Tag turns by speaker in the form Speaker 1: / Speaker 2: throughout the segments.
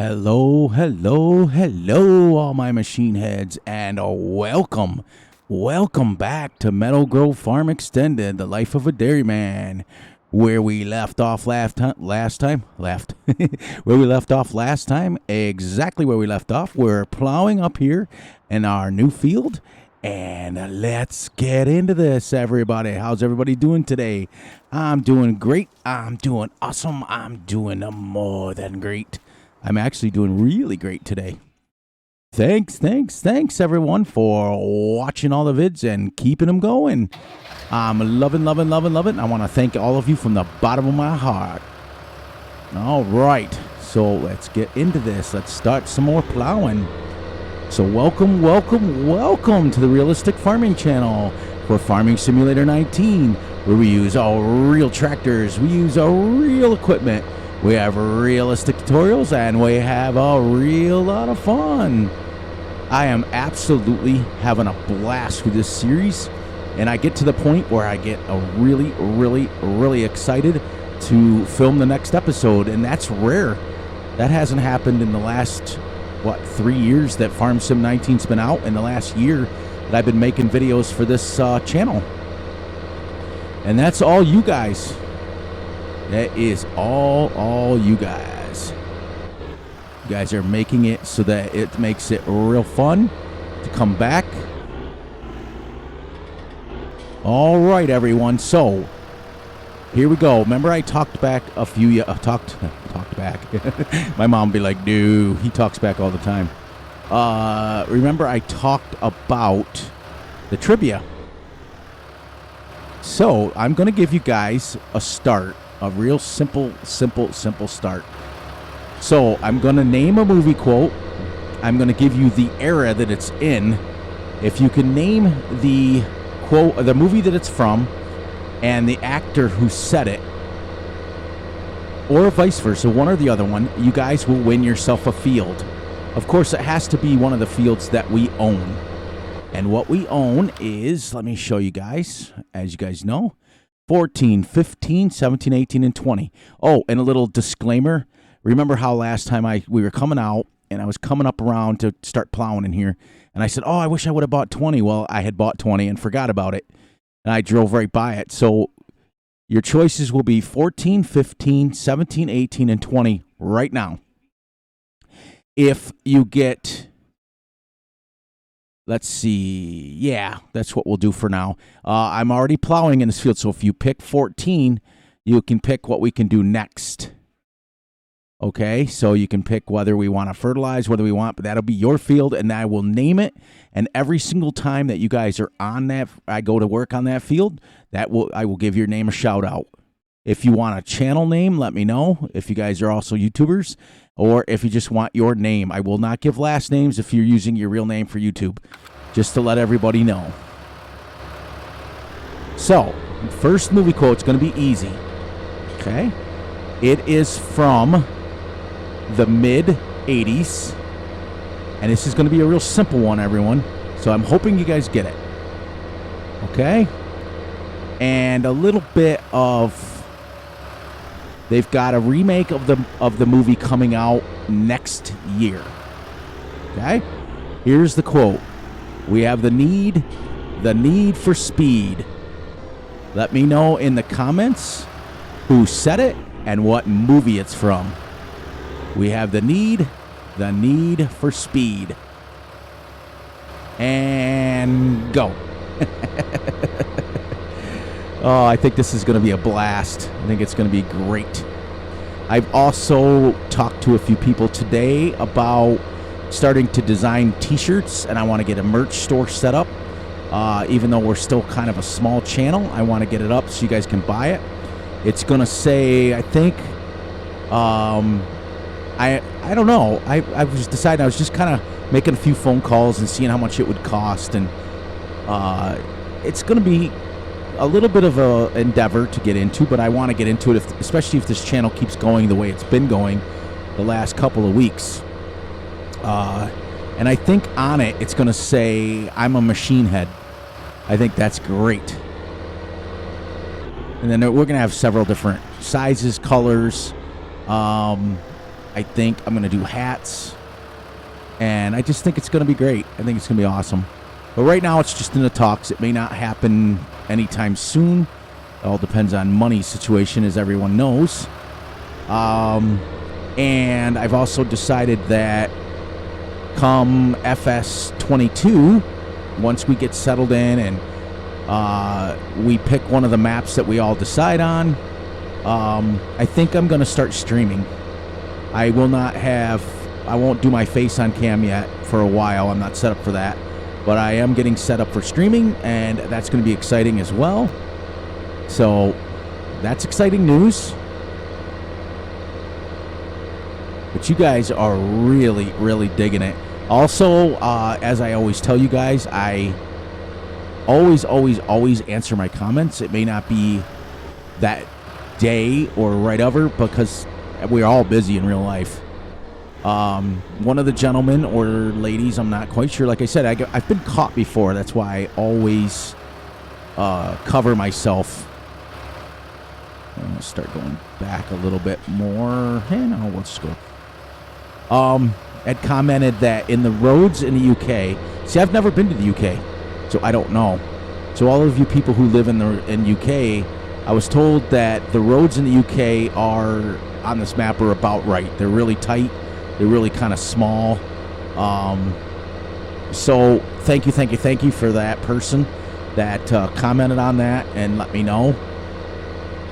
Speaker 1: Hello, hello, hello, all my machine heads, and welcome back to Meadow Grove Farm Extended, the life of a dairyman, where we left off last time, exactly where we left off. We're plowing up here in our new field, and let's get into this, everybody. How's everybody doing today? I'm doing great. I'm doing awesome. I'm doing more than great. I'm actually doing really great today. Thanks, everyone, for watching all the vids and keeping them going. I'm loving. I want to thank all of you from the bottom of my heart. All right, so let's get into this. Let's start some more plowing. So welcome to the Realistic Farming Channel for Farming Simulator 19, where we use all real tractors, we use all real equipment. We have realistic tutorials, and we have a real lot of fun. I am absolutely having a blast with this series, and I get to the point where I get really excited to film the next episode, and that's rare. That hasn't happened in the last, 3 years that Farm Sim 19's been out, in the last year that I've been making videos for this channel. And that's all you guys. That is all you guys. You guys are making it so that it makes it real fun to come back. All right, everyone. So here we go. Remember, I talked back a few. Talked back. My mom be like, "No, he talks back all the time." Remember, I talked about the trivia. So I'm going to give you guys a start. A real simple start. So I'm going to name a movie quote. I'm going to give you the era that it's in. If you can name the quote, the movie that it's from, and the actor who said it, or vice versa, one or the other one, you guys will win yourself a field. Of course, it has to be one of the fields that we own. And what we own is, let me show you guys, as you guys know, 14, 15, 17, 18, and 20. Oh, and a little disclaimer. Remember how last time we were coming out, and I was coming up around to start plowing in here, and I said, oh, I wish I would have bought 20. Well, I had bought 20 and forgot about it, and I drove right by it. So your choices will be 14, 15, 17, 18, and 20 right now. If you get... Let's see. Yeah, that's what we'll do for now. I'm already plowing in this field, so if you pick 14, you can pick what we can do next. Okay, so you can pick whether we want to fertilize, but that'll be your field, and I will name it. And every single time that you guys are on that, I go to work on that field, I will give your name a shout out. If you want a channel name, let me know. If you guys are also YouTubers, or if you just want your name. I will not give last names if you're using your real name for YouTube, just to let everybody know. So, first movie quote's going to be easy. Okay? It is from the mid-'80s, and this is going to be a real simple one, everyone. So I'm hoping you guys get it. Okay? And a little bit of... They've got a remake of the movie coming out next year. Okay? Here's the quote. We have the need for speed. Let me know in the comments who said it and what movie it's from. We have the need for speed. And go. Oh, I think this is going to be a blast. I think it's going to be great. I've also talked to a few people today about starting to design t-shirts, and I want to get a merch store set up. Even though we're still kind of a small channel, I want to get it up so you guys can buy it. It's going to say, I think, I don't know. I was deciding, I was just kind of making a few phone calls and seeing how much it would cost, and it's going to be a little bit of a endeavor to get into, but I want to get into it, especially if this channel keeps going the way it's been going the last couple of weeks. And I think on it, it's going to say, I'm a machine head. I think that's great. And then we're going to have several different sizes, colors, I think I'm going to do hats. And I just think it's going to be great. I think it's going to be awesome. But right now, it's just in the talks. It may not happen anytime soon. It all depends on money situation, as everyone knows. And I've also decided that come Fs19, once we get settled in and we pick one of the maps that we all decide on, I think I'm going to start streaming. I won't do my face on cam yet for a while. I'm not set up for that. But I am getting set up for streaming, and that's going to be exciting as well. So that's exciting news. But you guys are really, really digging it. Also, as I always tell you guys, I always answer my comments. It may not be that day or right over because we're all busy in real life. One of the gentlemen or ladies, I'm not quite sure. Like I said, I've been caught before. That's why I always cover myself. I'm going to start going back a little bit more. Hey, no, let's go. Had commented that in the roads in the UK. See, I've never been to the UK, so I don't know. So all of you people who live in UK, I was told that the roads in the UK are on this map are about right. They're really tight. They're really kind of small. So thank you for that person that commented on that and let me know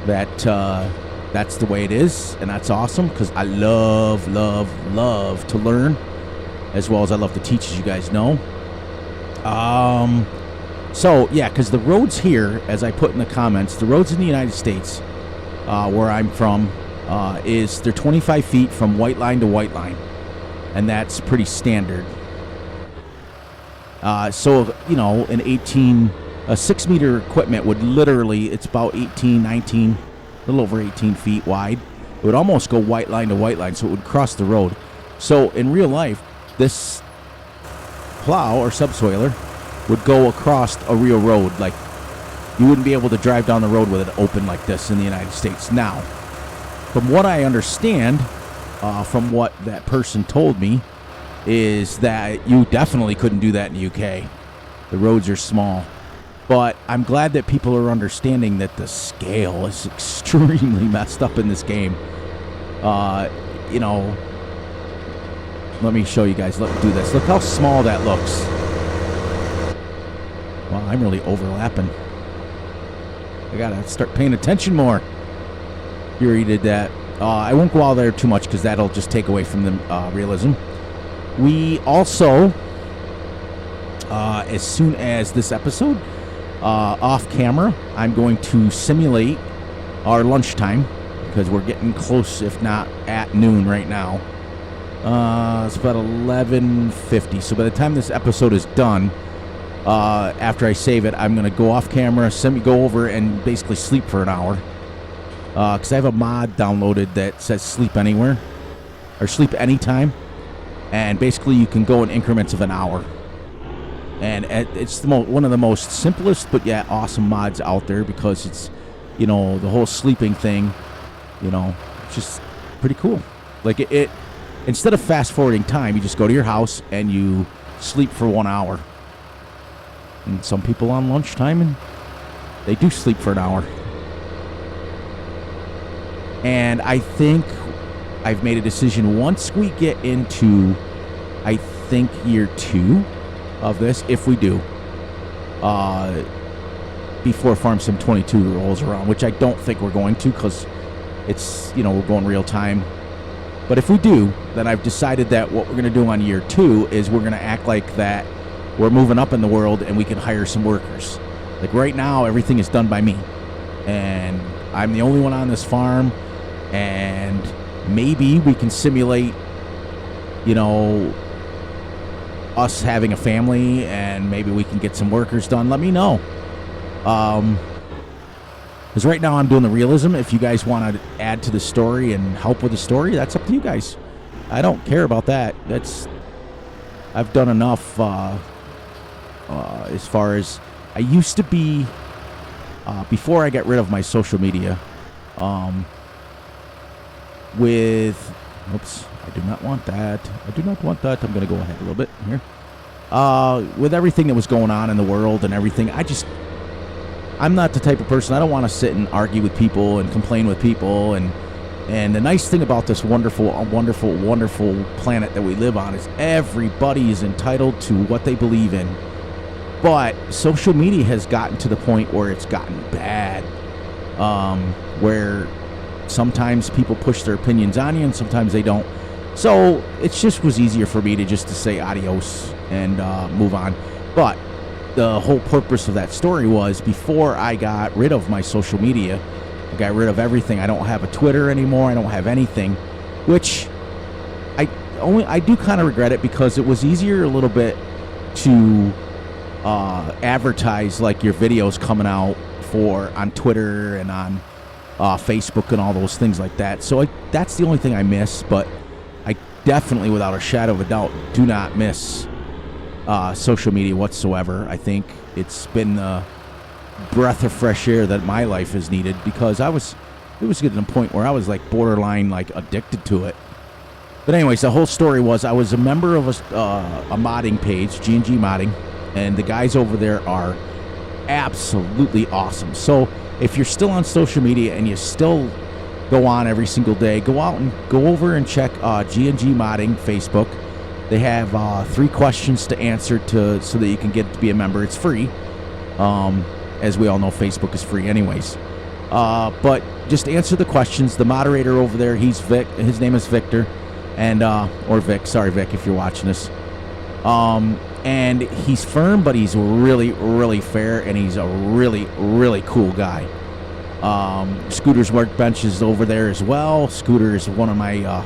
Speaker 1: that that's the way it is, and that's awesome because I love to learn as well as I love to teach, as you guys know. So yeah, because the roads here, as I put in the comments, the roads in the United States, where I'm from, they're 25 feet from white line to white line, and that's pretty standard. So you know, a 6 meter equipment would literally, it's about 18, 19, a little over 18 feet wide. It would almost go white line to white line, so it would cross the road. So in real life, this plow or subsoiler would go across a real road. Like, you wouldn't be able to drive down the road with it open like this in the United States. Now, from what I understand, from what that person told me, is that you definitely couldn't do that in the UK. The roads are small. But I'm glad that people are understanding that the scale is extremely messed up in this game. You know, let me show you guys. Let me do this. Look how small that looks. Wow, I'm really overlapping. I gotta start paying attention more. You already did that. I won't go out there too much because that'll just take away from the realism. We also, as soon as this episode, off camera, I'm going to simulate our lunchtime because we're getting close, if not at noon right now. It's about 11:50. So by the time this episode is done, after I save it, I'm going to go off camera, go over and basically sleep for an hour. Because I have a mod downloaded that says sleep anywhere or sleep anytime. And basically you can go in increments of an hour. And it's one of the most simplest but yet awesome mods out there because it's, you know, the whole sleeping thing, you know, it's just pretty cool. Like it instead of fast forwarding time, you just go to your house and you sleep for 1 hour. And some people on lunchtime, they do sleep for an hour. And I think I've made a decision once we get into, I think, year 2 of this, if we do, before Farm Sim 22 rolls around, which I don't think we're going to because it's, you know, we're going real time. But if we do, then I've decided that what we're going to do on year 2 is we're going to act like that we're moving up in the world and we can hire some workers. Like right now, everything is done by me. And I'm the only one on this farm. And maybe we can simulate, you know, us having a family and maybe we can get some workers done. Let me know. Because right now I'm doing the realism. If you guys want to add to the story and help with the story, that's up to you guys. I don't care about that. I've done enough as far as I used to be before I got rid of my social media with, oops, I do not want that. I do not want that. I'm going to go ahead a little bit here. With everything that was going on in the world and everything, I'm not the type of person. I don't want to sit and argue with people and complain with people. And the nice thing about this wonderful, wonderful, wonderful planet that we live on is everybody is entitled to what they believe in. But social media has gotten to the point where it's gotten bad, where sometimes people push their opinions on you and sometimes they don't. So it just was easier for me to say adios and move on. But the whole purpose of that story was before I got rid of my social media, I got rid of everything. I don't have a Twitter anymore. I don't have anything, which I do kind of regret it because it was easier a little bit to advertise like your videos coming out on Twitter and on Facebook and all those things like that. So that's the only thing I miss, but I definitely, without a shadow of a doubt, do not miss social media whatsoever. I think it's been the breath of fresh air that my life has needed because it was getting to a point where I was like borderline like addicted to it. But anyways, the whole story was I was a member of a modding page, G&G Modding, and the guys over there are absolutely awesome. So if you're still on social media and you still go on every single day, go out and go over and check G&G Modding Facebook. They have 3 questions to answer so that you can get to be a member. It's free. As we all know, Facebook is free anyways. But just answer the questions. The moderator over there, he's Vic. His name is Victor. And or Vic. Sorry, Vic, if you're watching this. And he's firm, but he's really, really fair, and he's a really, really cool guy. Scooter's Workbench is over there as well. Scooter is one of my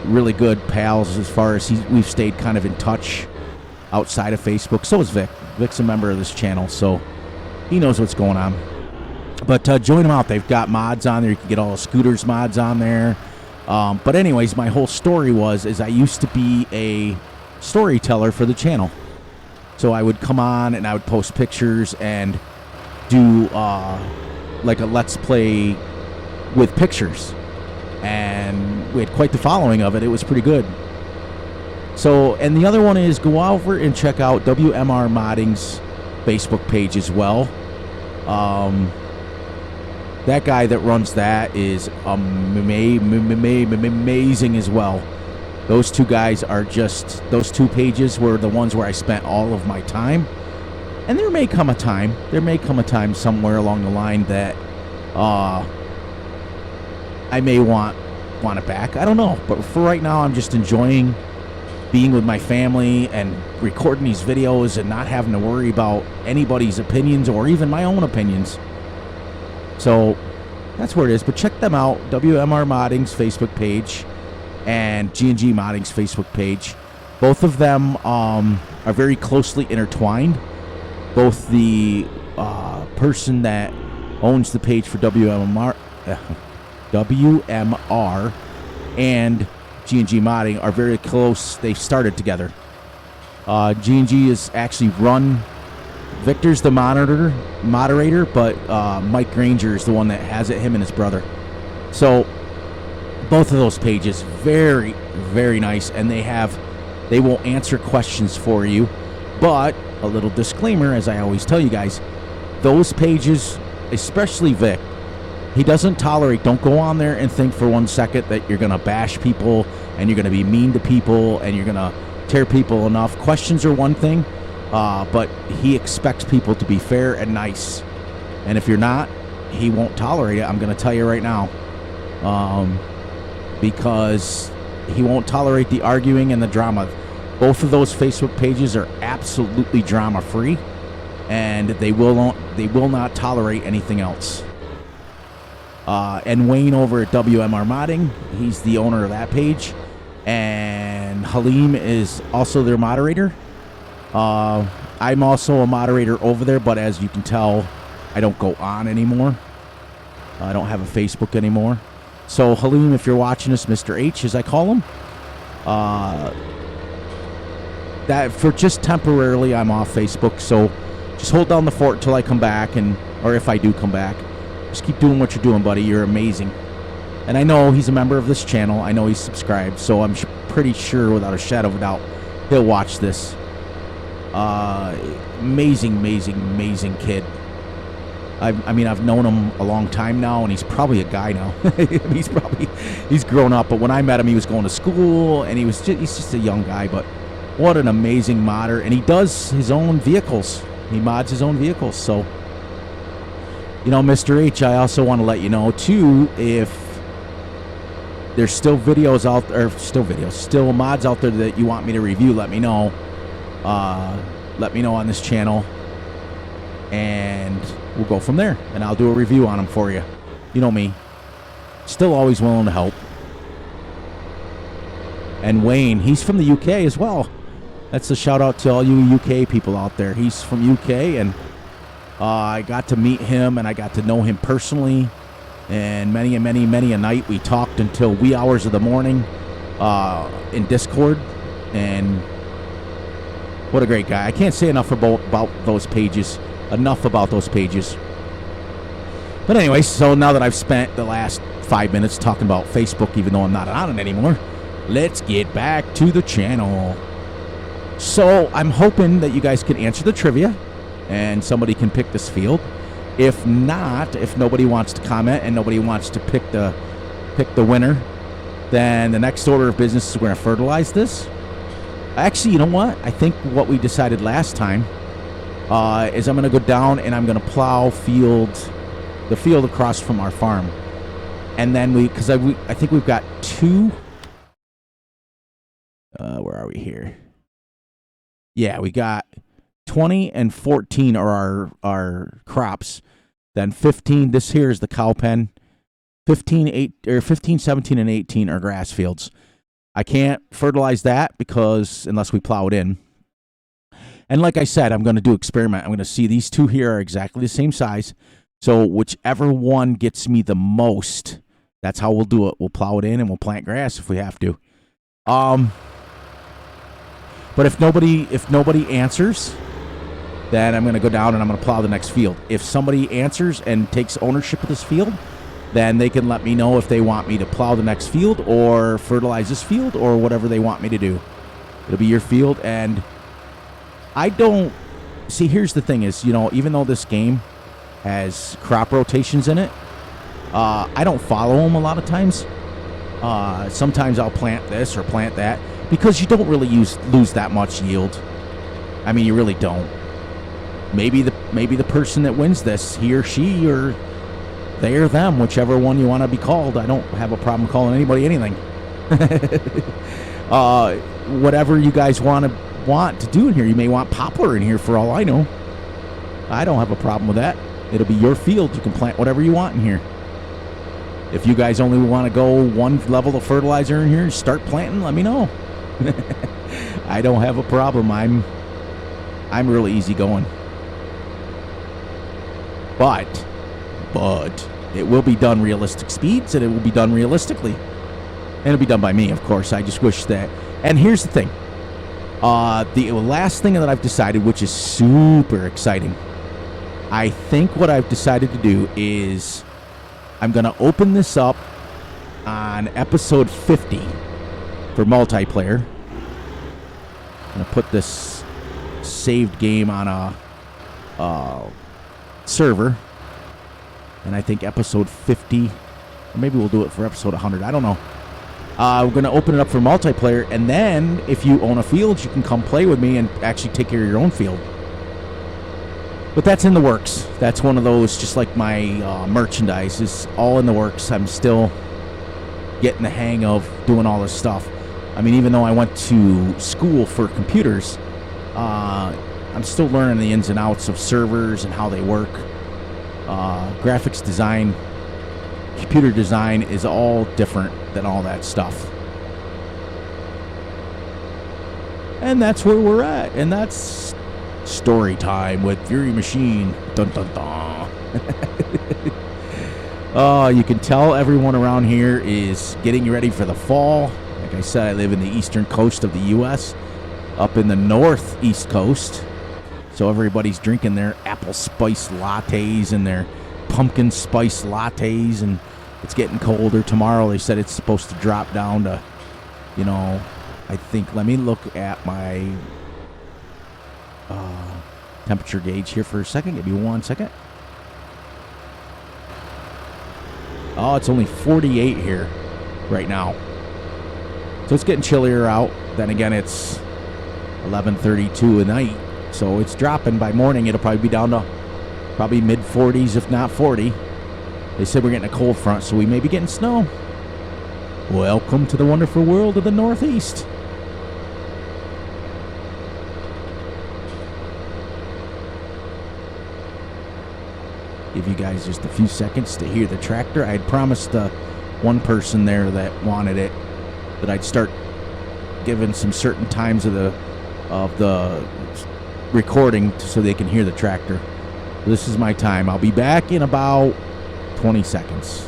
Speaker 1: really good pals as far as we've stayed kind of in touch outside of Facebook. So is Vic. Vic's a member of this channel, so he knows what's going on. But join them out. They've got mods on there. You can get all the Scooter's mods on there. But anyways, my whole story is I used to be a storyteller for the channel. So I would come on and I would post pictures and do like a let's play with pictures. And we had quite the following of it. It was pretty good. So, and the other one is go over and check out WMR Modding's Facebook page as well. That guy that runs that is amazing as well. Those two guys are those 2 pages were the ones where I spent all of my time. And there may come a time somewhere along the line that I may want it back. I don't know. But for right now, I'm just enjoying being with my family and recording these videos and not having to worry about anybody's opinions or even my own opinions. So that's where it is. But check them out. WMR Modding's Facebook page and G&G Modding's Facebook page. Both of them are very closely intertwined. Both the person that owns the page for WMR and G&G Modding are very close. They started together. G&G is actually run. Victor's the moderator, but Mike Granger is the one that has it, him and his brother. So both of those pages, very, very nice, and they will answer questions for you. But a little disclaimer, as I always tell you guys, those pages, especially Vic, he doesn't tolerate. Don't go on there and think for 1 second that you're going to bash people and you're going to be mean to people and you're going to tear people enough. Questions are one thing, but he expects people to be fair and nice. And if you're not, he won't tolerate it. I'm going to tell you right now. Because he won't tolerate the arguing and the drama. Both of those Facebook pages are absolutely drama-free, and they will not tolerate anything else. And Wayne over at WMR Modding, he's the owner of that page, and Halim is also their moderator. I'm also a moderator over there, but as you can tell, I don't go on anymore. I don't have a Facebook anymore. So Halim, if you're watching this, Mr. H, as I call him, that for just temporarily, I'm off Facebook. So just hold down the fort until I come back, or if I do come back. Just keep doing what you're doing, buddy. You're amazing. And I know he's a member of this channel. I know he's subscribed, so I'm pretty sure, without a shadow of a doubt, he'll watch this. Amazing, amazing, amazing kid. I mean, I've known him a long time now, and he's probably a guy now. he's grown up. But when I met him, he was going to school, and he's just a young guy. But what an amazing modder! And he does his own vehicles. He mods his own vehicles. So, you know, Mr. H, I also want to let you know too, if there's still videos out there, still mods out there that you want me to review, let me know. Let me know on this channel, and we'll go from there, and I'll do a review on them for you. You know me, still always willing to help. And Wayne, he's from the UK as well. That's a shout out to all you UK people out there. He's from UK, and I got to meet him, and I got to know him personally. And many a night we talked until wee hours of the morning in Discord. And what a great guy. I can't say enough about those pages. Enough about those pages. But anyway, so now that I've spent the last 5 minutes talking about Facebook, even though I'm not on it anymore, let's get back to the channel. So I'm hoping that you guys can answer the trivia and somebody can pick this field. If not, if nobody wants to comment and nobody wants to pick the winner, then the next order of business is we're going to fertilize this. Actually, you know what? I think what we decided last time is I'm going to go down and I'm going to plow the field across from our farm. And then because I think we've got two, where are we here? Yeah, we got 20 and 14 are our crops. Then 15, this here is the cow pen. 15, 17, and 18 are grass fields. I can't fertilize that because unless we plow it in. And like I said, I'm going to do experiment. I'm going to see these two here are exactly the same size. So whichever one gets me the most, that's how we'll do it. We'll plow it in and we'll plant grass if we have to. But if nobody answers, then I'm going to go down and I'm going to plow the next field. If somebody answers and takes ownership of this field, then they can let me know if they want me to plow the next field or fertilize this field or whatever they want me to do. It'll be your field. And I don't see, here's the thing is, you know, even though this game has crop rotations in it, I don't follow them a lot of times. Sometimes I'll plant this or plant that because you don't really lose that much yield. I mean, you really don't. Maybe the person that wins this, he or she or they or them, whichever one you want to be called. I don't have a problem calling anybody anything. Whatever you guys want to do in here. You may want poplar in here for all I know. I don't have a problem with that. It'll be your field. You can plant whatever you want in here. If you guys only want to go one level of fertilizer in here and start planting, let me know. I don't have a problem. I'm really easy going. But it will be done realistic speeds, and it will be done realistically. And it'll be done by me, of course. I just wish that. And here's the thing. The last thing that I've decided, which is super exciting, I think what I've decided to do is I'm going to open this up on episode 50 for multiplayer. I'm going to put this saved game on a server. And I think episode 50, or maybe we'll do it for episode 100. I don't know. We're going to open it up for multiplayer. And then if you own a field, you can come play with me and actually take care of your own field. But that's in the works. That's one of those, just like my merchandise is all in the works. I'm still getting the hang of doing all this stuff. I mean, even though I went to school for computers, I'm still learning the ins and outs of servers and how they work. Graphics design, computer design is all different than all that stuff. And that's where we're at. And that's story time with Fury Machine. Dun dun dun. Oh, you can tell everyone around here is getting ready for the fall. Like I said, I live in the eastern coast of the U.S., up in the northeast coast. So everybody's drinking their apple spice lattes and their pumpkin spice lattes and It's getting colder. Tomorrow they said it's supposed to drop down to, you know, I think, let me look at my temperature gauge here for a second. Give me 1 second. Oh, it's only 48 here right now. So it's getting chillier out. Then again, it's 11:32 at night. So it's dropping. By morning, it'll probably be down to probably mid-40s, if not 40. They said we're getting a cold front, so we may be getting snow. Welcome to the wonderful world of the Northeast. Give you guys just a few seconds to hear the tractor. I had promised one person there that wanted it that I'd start giving some certain times of the recording so they can hear the tractor. This is my time. I'll be back in about 20 seconds.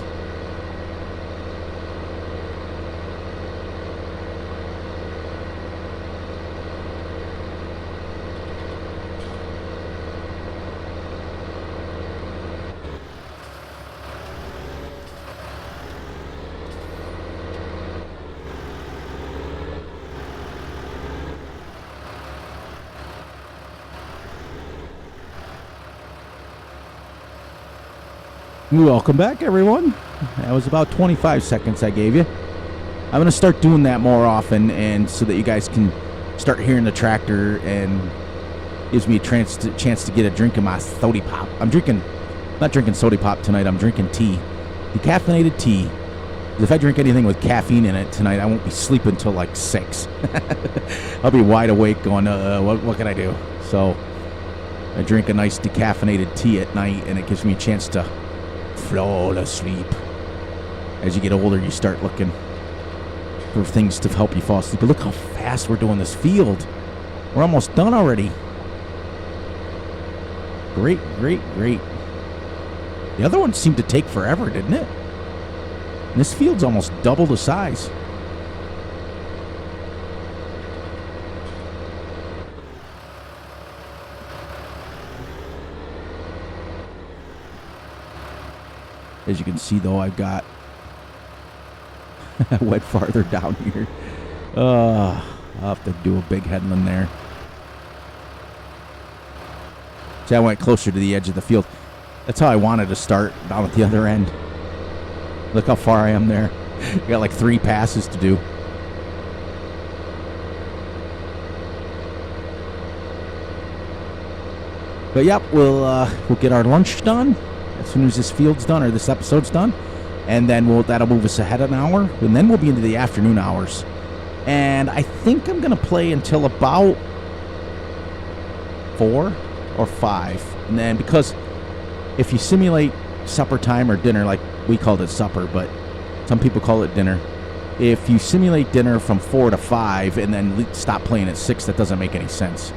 Speaker 1: Welcome back, everyone. That was about 25 seconds I gave you. I'm going to start doing that more often, and so that you guys can start hearing the tractor, and gives me a chance to get a drink of my soda pop. I'm not drinking soda pop tonight. I'm drinking tea, decaffeinated tea. If I drink anything with caffeine in it tonight, I won't be sleeping until like 6. I'll be wide awake going, what can I do? So I drink a nice decaffeinated tea at night, and it gives me a chance to fall asleep. As you get older, you start looking for things to help you fall asleep. But look how fast we're doing this field. We're almost done already. Great, great, great. The other one seemed to take forever, didn't it? And this field's almost double the size. As you can see, though, I've got I went farther down here. I'll have to do a big headland there. See, I went closer to the edge of the field. That's how I wanted to start, down at the other end. Look how far I am there. I got like 3 passes to do. But yep, we'll get our lunch done as soon as this field's done, or this episode's done, and then that'll move us ahead an hour, and then we'll be into the afternoon hours. And I think I'm gonna play until about 4 or 5, and then because if you simulate supper time or dinner, like we called it supper, but some people call it dinner. If you simulate dinner from 4 to 5 and then stop playing at 6, that doesn't make any sense.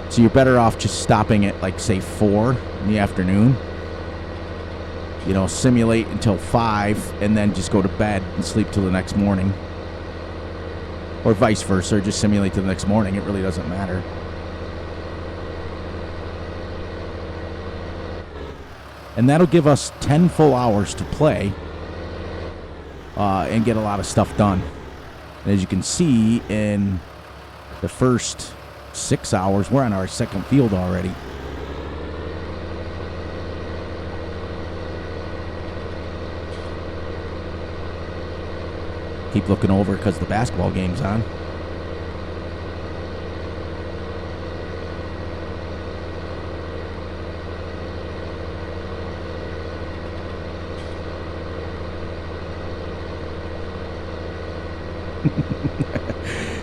Speaker 1: So you're better off just stopping at, like, say 4 in the afternoon. You know, simulate until 5 and then just go to bed and sleep till the next morning. Or vice versa, or just simulate till the next morning. It really doesn't matter. And that'll give us 10 full hours to play and get a lot of stuff done. And as you can see, in the first 6 hours, we're on our second field already. Keep looking over because the basketball game's on.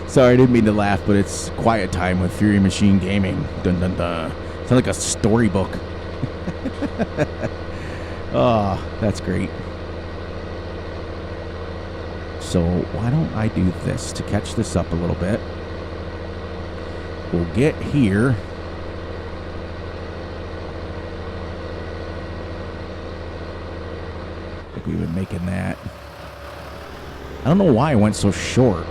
Speaker 1: Sorry, I didn't mean to laugh, but it's quiet time with Fury Machine Gaming. Dun dun dun. Sounds like a storybook. Oh, that's great. So why don't I do this to catch this up a little bit? We'll get here. I think we've been making that. I don't know why I went so short.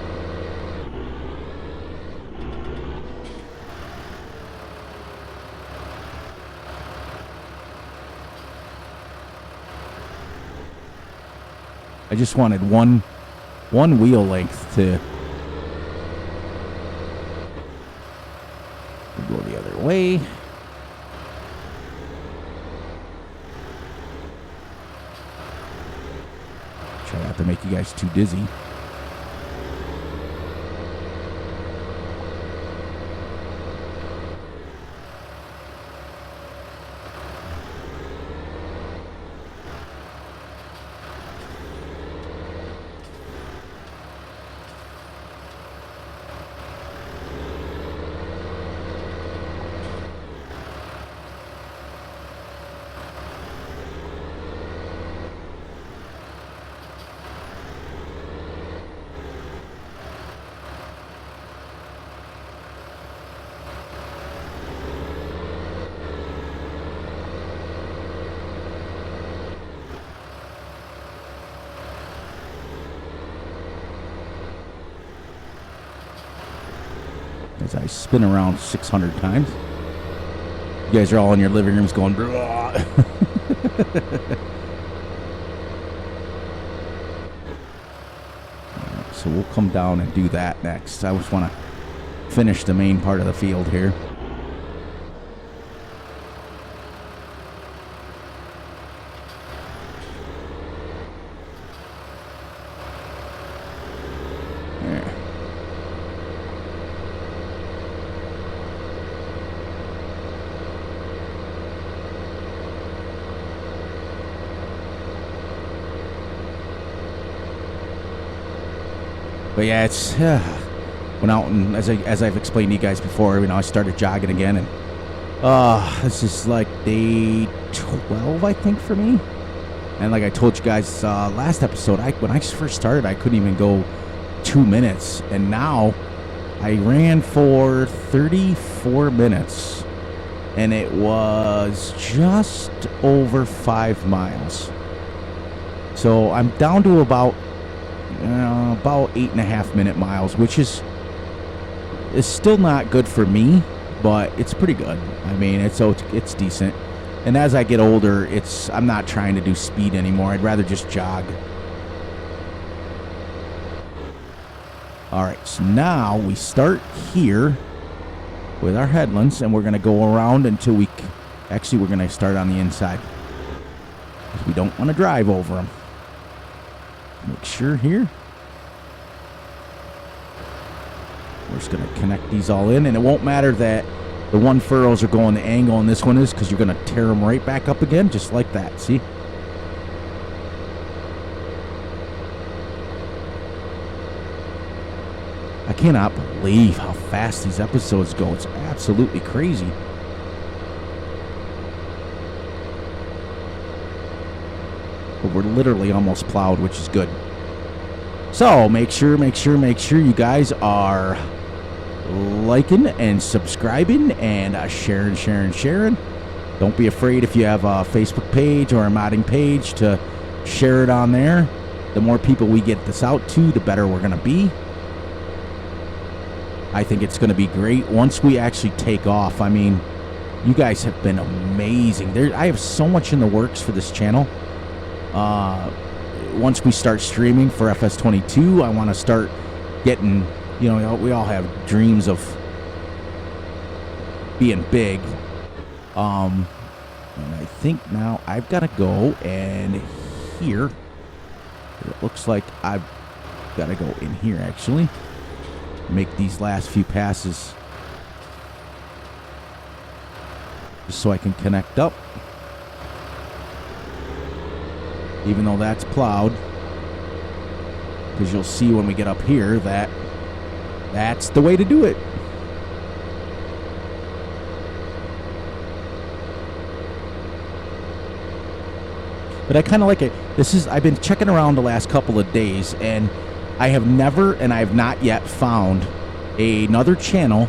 Speaker 1: I just wanted one wheel length to go the other way. Try not to make you guys too dizzy. As I spin around 600 times. You guys are all in your living rooms going, blah. So we'll come down and do that next. I just want to finish the main part of the field here. But yeah, it's went out and as I've explained to you guys before, I started jogging again, and this is like day 12, I think, for me. And like I told you guys last episode, when I first started, I couldn't even go 2 minutes, and now I ran for 34 minutes, and it was just over 5 miles. So I'm down to about 8.5 minute miles, which is still not good for me, but it's pretty good. I mean, it's decent. And as I get older, I'm not trying to do speed anymore. I'd rather just jog. All right, so now we start here with our headlands, and we're going to go around until we're going to start on the inside. We don't want to drive over them. Make sure here. We're just going to connect these all in, and it won't matter that the one furrows are going the angle and this one is, because you're going to tear them right back up again, just like that. See? I cannot believe how fast these episodes go. It's absolutely crazy. But we're literally almost plowed, which is good. So make sure you guys are liking and subscribing and sharing. Don't be afraid if you have a Facebook page or a modding page to share it on there. The more people we get this out to, the better we're going to be. I think it's going to be great once we actually take off. I mean, you guys have been amazing. I have so much in the works for this channel. Once we start streaming for Fs19, I want to start getting, we all have dreams of being big. And I think now I've got to go and here. It looks like I've got to go in here, actually. Make these last few passes just so I can connect up. Even though that's plowed, because you'll see when we get up here that that's the way to do it. But I kind of like it. I've been checking around the last couple of days, and I have not yet found another channel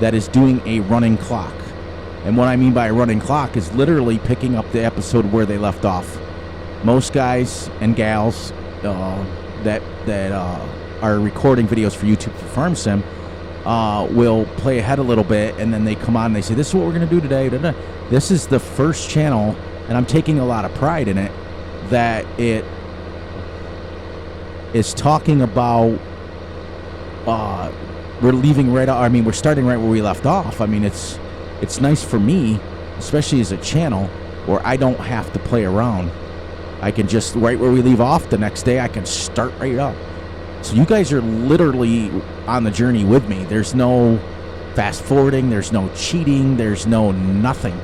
Speaker 1: that is doing a running clock. And what I mean by a running clock is literally picking up the episode where they left off. Most guys and gals that are recording videos for YouTube for Farm Sim will play ahead a little bit, and then they come on and they say, this is what we're going to do today. This is the first channel, and I'm taking a lot of pride in it, that it is talking about we're leaving right. I mean, we're starting right where we left off. I mean, it's nice for me, especially as a channel where I don't have to play around. I can just right where we leave off the next day. I can start right up. So you guys are literally on the journey with me. There's no fast forwarding. There's no cheating. There's no nothing.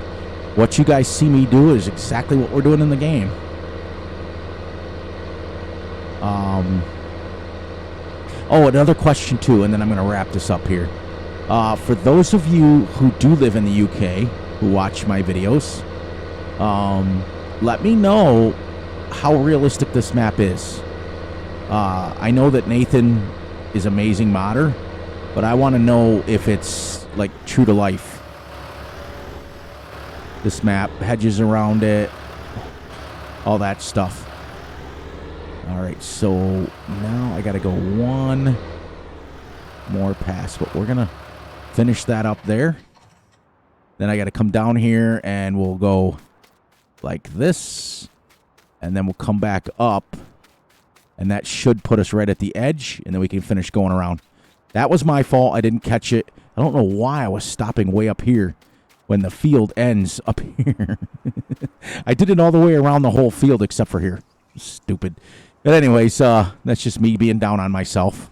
Speaker 1: What you guys see me do is exactly what we're doing in the game. Oh, another question too, and then I'm going to wrap this up here. For those of you who do live in the UK, who watch my videos, let me know how realistic this map is. I know that Nathan is amazing modder, but I want to know if it's like true to life. This map, hedges around it, all that stuff. All right, so now I got to go one more pass, but we're going to finish that up there. Then I got to come down here and we'll go like this, and then we'll come back up, and that should put us right at the edge, and then we can finish going around. That was my fault. I didn't catch it. I don't know why I was stopping way up here when the field ends up here. I did it all the way around the whole field except for here. Stupid. But anyways, that's just me being down on myself.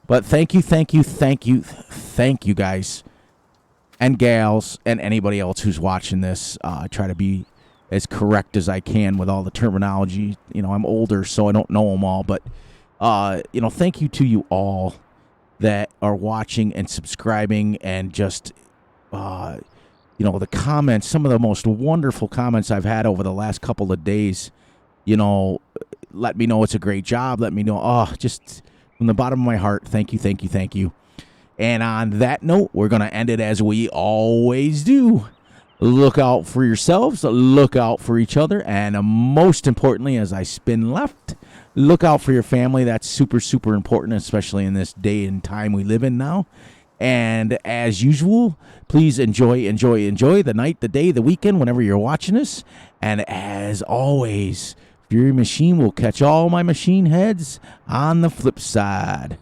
Speaker 1: But thank you guys and gals and anybody else who's watching this. I try to be as correct as I can with all the terminology. You know, I'm older, so I don't know them all. But, you know, thank you to you all that are watching and subscribing, and just, you know, the comments, some of the most wonderful comments I've had over the last couple of days. You know, let me know it's a great job. Let me know, just from the bottom of my heart, thank you. And on that note, we're going to end it as we always do. Look out for yourselves, look out for each other, and most importantly, as I spin left, look out for your family. That's super, super important, especially in this day and time we live in now. And as usual, please enjoy the night, the day, the weekend, whenever you're watching this. And as always, Fury Machine will catch all my machine heads on the flip side.